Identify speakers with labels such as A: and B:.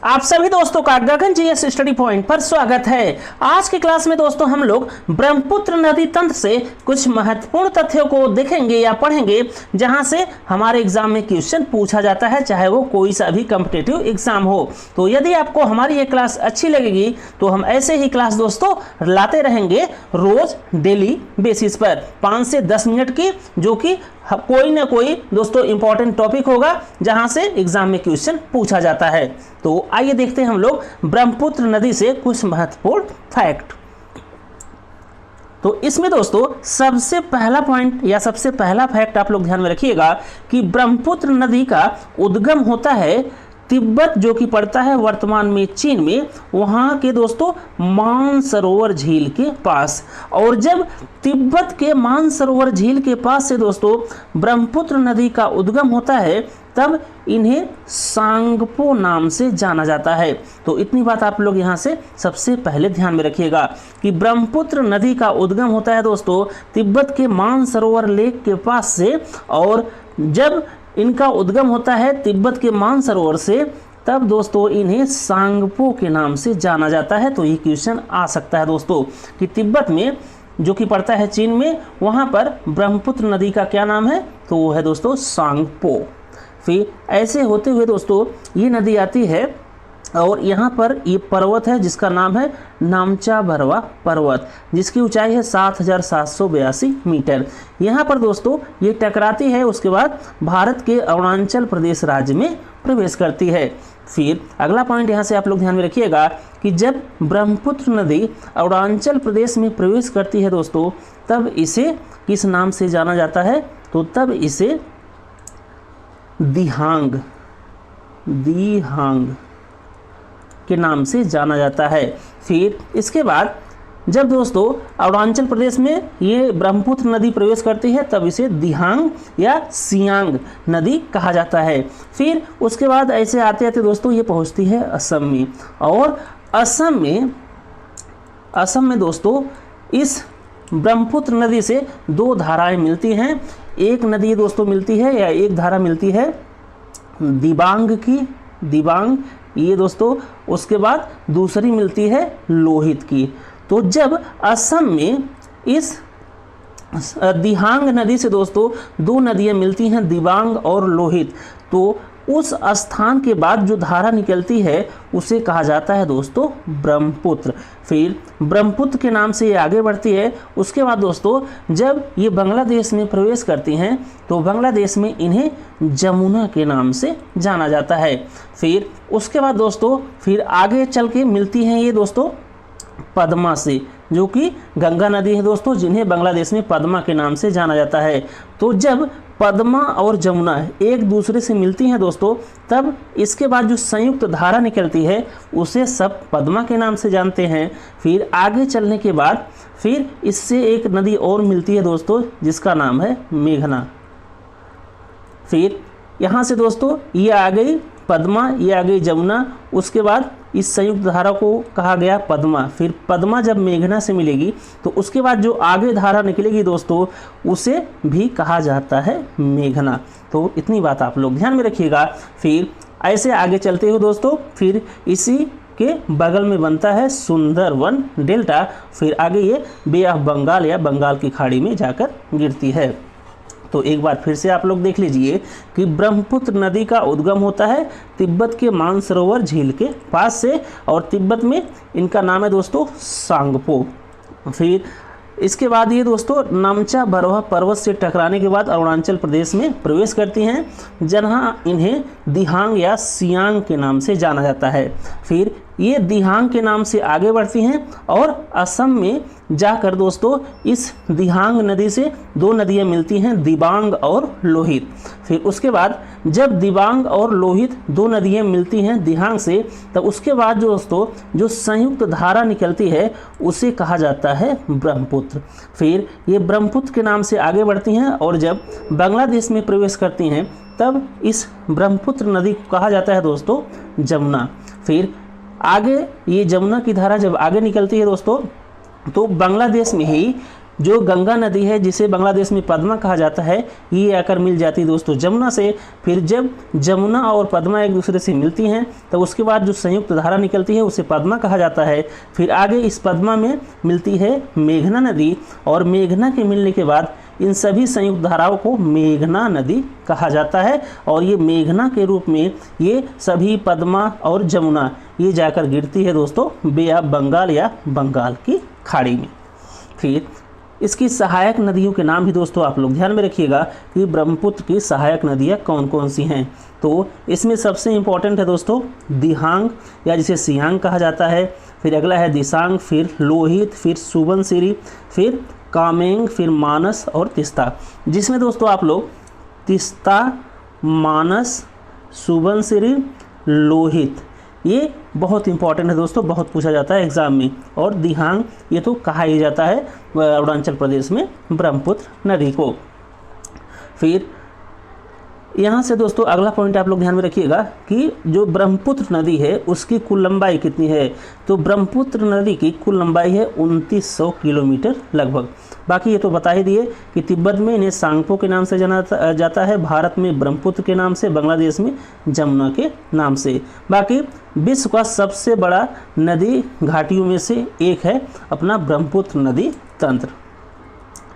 A: आप सभी दोस्तों का गगन जीएस स्टडी पॉइंट पर स्वागत है। आज की क्लास में दोस्तों हम लोग ब्रह्मपुत्र नदी तंत्र से कुछ महत्वपूर्ण तथ्यों को देखेंगे या पढ़ेंगे, जहां से हमारे एग्जाम में क्वेश्चन पूछा जाता है, चाहे वो कोई सा भी कॉम्पिटिटिव एग्जाम हो। तो यदि आपको हमारी ये क्लास अच्छी लगेगी तो हम ऐसे ही क्लास दोस्तों लाते रहेंगे रोज डेली बेसिस पर 5 से 10 मिनट की, जो कि कोई ना कोई दोस्तों इंपॉर्टेंट टॉपिक होगा जहां से एग्जाम में क्वेश्चन पूछा जाता है। तो आइए देखते हैं हम लोग ब्रह्मपुत्र नदी से कुछ महत्वपूर्ण फैक्ट। तो इसमें दोस्तों सबसे पहला पॉइंट या सबसे पहला फैक्ट आप लोग ध्यान में रखिएगा कि ब्रह्मपुत्र नदी का उद्गम होता है तिब्बत, जो कि पड़ता है वर्तमान में चीन में, वहाँ के दोस्तों मानसरोवर झील के पास। और जब तिब्बत के मानसरोवर झील के पास से दोस्तों ब्रह्मपुत्र नदी का उद्गम होता है, तब इन्हें सांगपो नाम से जाना जाता है। तो इतनी बात आप लोग यहाँ से सबसे पहले ध्यान में रखिएगा कि ब्रह्मपुत्र नदी का उद्गम होता है दोस्तों तिब्बत के मानसरोवर लेक के पास से, और जब इनका उद्गम होता है तिब्बत के मानसरोवर से, तब दोस्तों इन्हें सांगपो के नाम से जाना जाता है। तो ये क्वेश्चन आ सकता है दोस्तों कि तिब्बत में, जो कि पड़ता है चीन में, वहाँ पर ब्रह्मपुत्र नदी का क्या नाम है, तो वो है दोस्तों सांगपो। फिर ऐसे होते हुए दोस्तों ये नदी आती है और यहाँ पर ये पर्वत है जिसका नाम है नामचा भरवा पर्वत, जिसकी ऊंचाई है 7,782 मीटर। यहाँ पर दोस्तों ये टकराती है, उसके बाद भारत के अरुणाचल प्रदेश राज्य में प्रवेश करती है। फिर अगला पॉइंट यहाँ से आप लोग ध्यान में रखिएगा कि जब ब्रह्मपुत्र नदी अरुणाचल प्रदेश में प्रवेश करती है दोस्तों, तब इसे किस नाम से जाना जाता है, तो तब इसे दिहांग के नाम से जाना जाता है। फिर इसके बाद जब दोस्तों अरुणाचल प्रदेश में ये ब्रह्मपुत्र नदी प्रवेश करती है, तब इसे दिहांग या सियांग नदी कहा जाता है। फिर उसके बाद ऐसे आते आते दोस्तों ये पहुंचती है असम में, और असम में दोस्तों इस ब्रह्मपुत्र नदी से दो धाराएं मिलती हैं। एक नदी दोस्तों मिलती है, या एक धारा मिलती है दिबांग ये दोस्तों, उसके बाद दूसरी मिलती है लोहित की। तो जब असम में इस दिहांग नदी से दोस्तों दो नदियां मिलती हैं, दिबांग और लोहित, तो उस स्थान के बाद जो धारा निकलती है उसे कहा जाता है दोस्तों ब्रह्मपुत्र। फिर ब्रह्मपुत्र के नाम से ये आगे बढ़ती है। उसके बाद दोस्तों जब ये बांग्लादेश में प्रवेश करती हैं, तो बांग्लादेश में इन्हें जमुना के नाम से जाना जाता है। फिर उसके बाद दोस्तों फिर आगे चल के मिलती हैं ये दोस्तों पद्मा से, जो कि गंगा नदी है दोस्तों, जिन्हें बांग्लादेश में पद्मा के नाम से जाना जाता है। तो जब पद्मा और जमुना एक दूसरे से मिलती हैं दोस्तों, तब इसके बाद जो संयुक्त धारा निकलती है उसे सब पद्मा के नाम से जानते हैं। फिर आगे चलने के बाद फिर इससे एक नदी और मिलती है दोस्तों, जिसका नाम है मेघना। फिर यहाँ से दोस्तों ये आ गई पद्मा, ये आ गई जमुना, उसके बाद इस संयुक्त धारा को कहा गया पद्मा। फिर पद्मा जब मेघना से मिलेगी, तो उसके बाद जो आगे धारा निकलेगी दोस्तों उसे भी कहा जाता है मेघना। तो इतनी बात आप लोग ध्यान में रखिएगा। फिर ऐसे आगे चलते हुए दोस्तों फिर इसी के बगल में बनता है सुंदरवन डेल्टा। फिर आगे ये बे ऑफ बंगाल या बंगाल की खाड़ी में जाकर गिरती है। तो एक बार फिर से आप लोग देख लीजिए कि ब्रह्मपुत्र नदी का उद्गम होता है तिब्बत के मानसरोवर झील के पास से, और तिब्बत में इनका नाम है दोस्तों सांगपो। फिर इसके बाद ये दोस्तों नामचा भरवा पर्वत से टकराने के बाद अरुणाचल प्रदेश में प्रवेश करती हैं, जहाँ इन्हें दिहांग या सियांग के नाम से जाना जाता है। फिर ये दिहांग के नाम से आगे बढ़ती हैं और असम में जाकर दोस्तों इस दिहांग नदी से दो नदियां मिलती हैं, दिबांग और लोहित। फिर उसके बाद जब दिबांग और लोहित दो नदियां मिलती हैं दिहांग से, तब उसके बाद दोस्तों जो संयुक्त धारा निकलती है उसे कहा जाता है ब्रह्मपुत्र। फिर ये ब्रह्मपुत्र के नाम से आगे बढ़ती हैं, और जब बांग्लादेश में प्रवेश करती हैं, तब इस ब्रह्मपुत्र नदी को कहा जाता है दोस्तों जमुना। फिर आगे ये जमुना की धारा जब आगे निकलती है दोस्तों, तो बांग्लादेश में ही जो गंगा नदी है जिसे बांग्लादेश में पद्मा कहा जाता है, ये आकर मिल जाती है दोस्तों जमुना से। फिर जब जमुना और पद्मा एक दूसरे से मिलती हैं तो उसके बाद जो संयुक्त धारा निकलती है उसे पद्मा कहा जाता है। फिर आगे इस पद्मा में मिलती है मेघना नदी, और मेघना के मिलने के बाद इन सभी संयुक्त धाराओं को मेघना नदी कहा जाता है। और ये मेघना के रूप में ये सभी पद्मा और जमुना ये जाकर गिरती है दोस्तों बे ऑफ बंगाल या बंगाल की खाड़ी में। फिर इसकी सहायक नदियों के नाम भी दोस्तों आप लोग ध्यान में रखिएगा कि ब्रह्मपुत्र की सहायक नदियाँ कौन कौन सी हैं। तो इसमें सबसे इम्पॉर्टेंट है दोस्तों दिहांग या जिसे सियांग कहा जाता है। फिर अगला है दिसांग, फिर लोहित, फिर सुबनसिरी, फिर कामेंग, फिर मानस और तिस्ता। जिसमें दोस्तों आप लोग तिस्ता, मानस, सुबनसिरी, लोहित ये बहुत इंपॉर्टेंट है दोस्तों, बहुत पूछा जाता है एग्जाम में। और दिहांग ये तो कहा ही जाता है अरुणाचल प्रदेश में ब्रह्मपुत्र नदी को। फिर यहाँ से दोस्तों अगला पॉइंट आप लोग ध्यान में रखिएगा कि जो ब्रह्मपुत्र नदी है उसकी कुल लंबाई कितनी है। तो ब्रह्मपुत्र नदी की कुल लंबाई है 2900 किलोमीटर लगभग। बाकी ये तो बता ही दिए कि तिब्बत में इन्हें सांगपो के नाम से जाना जाता है, भारत में ब्रह्मपुत्र के नाम से, बांग्लादेश में जमुना के नाम से। बाकी विश्व का सबसे बड़ा नदी घाटियों में से एक है अपना ब्रह्मपुत्र नदी तंत्र।